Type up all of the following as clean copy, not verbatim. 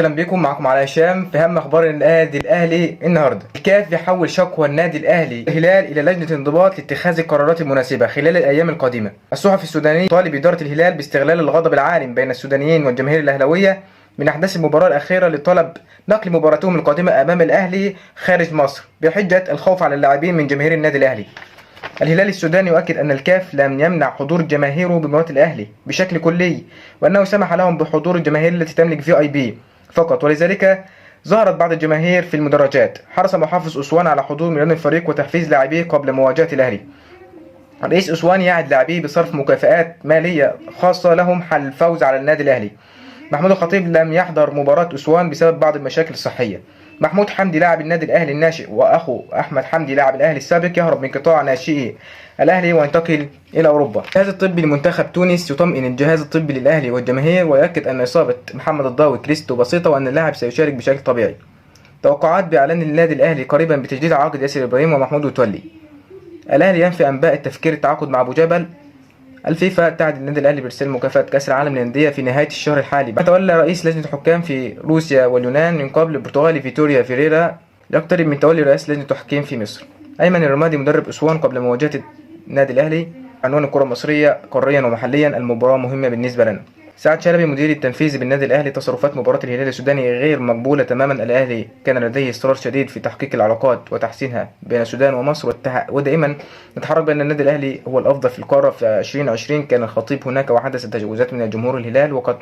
اهلا بكم، معكم على هشام في اهم اخبار النادي الاهلي النهارده. الكاف يحول شكوى النادي الاهلي الهلال الى لجنه انضباط لاتخاذ القرارات المناسبه خلال الايام القادمه. الصحفي السوداني طالب اداره الهلال باستغلال الغضب العارم بين السودانيين والجماهير الاهلاويه من احداث المباراه الاخيره لطلب نقل مباراتهم القادمه امام الاهلي خارج مصر بحجه الخوف على اللاعبين من جماهير النادي الاهلي. الهلال السوداني يؤكد أن الكاف لم يمنع حضور جماهيره بمباراة الأهلي بشكل كلي، وأنه سمح لهم بحضور الجماهير التي تملك VIP فقط، ولذلك ظهرت بعض الجماهير في المدرجات. حرص محافظ أسوان على حضور ميدان الفريق وتحفيز لاعبيه قبل مواجهة الأهلي. رئيس أسوان يعد لاعبيه بصرف مكافآت مالية خاصة لهم حال الفوز على النادي الأهلي. محمود الخطيب لم يحضر مباراة أسوان بسبب بعض المشاكل الصحية. محمود حمدي لاعب النادي الأهلي الناشئ وأخو أحمد حمدي لاعب الأهلي السابق يهرب من قطاع ناشئي الأهلي وينتقل إلى أوروبا. الجهاز الطبي لمنتخب تونس يطمئن الجهاز الطبي للأهلي والجماهير ويؤكد أن إصابة محمد الضاوي كريستو بسيطة وأن اللاعب سيشارك بشكل طبيعي. توقعات بإعلان النادي الأهلي قريبا بتجديد عقد ياسر إبراهيم ومحمود متولي. الأهلي ينفي أنباء التفكير التعاقد مع أبو جبل. الفيفا تعد النادي الاهلي بارسال مكافاه كاس العالم للانديه في نهايه الشهر الحالي. تولى رئيس لجنه الحكام في روسيا واليونان من قبل البرتغالي فيتوريا فيريرا يقترب من تولي رئاسه لجنه التحكيم في مصر. ايمن الرمادي مدرب اسوان قبل مواجهه النادي الاهلي. عنوان الكره المصريه قاريا ومحليا، المباراه مهمه بالنسبه لنا. سعد شلبي مدير التنفيذي بالنادي الاهلي، تصرفات مباراه الهلال السوداني غير مقبوله تماما. الاهلي كان لديه اصرار شديد في تحقيق العلاقات وتحسينها بين السودان ومصر، ودائما نتحرك بان النادي الاهلي هو الافضل في القاره. في 2020 كان الخطيب هناك وحدثت تجاوزات من الجمهور الهلال وقد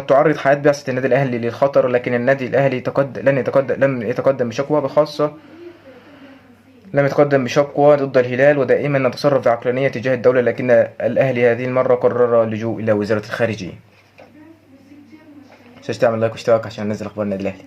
تعرض حياه بعثه النادي الاهلي للخطر، لكن النادي الاهلي لم يتقدم بشكوى بخاصه لم يتقدم بشكوى ضد الهلال، ودائما نتصرف بعقلانية تجاه الدولة، لكن الأهلي هذه المرة قرر اللجوء إلى وزارة الخارجية. تعمل لايك واشتراك عشان ننزل أخبار النادي الأهلي.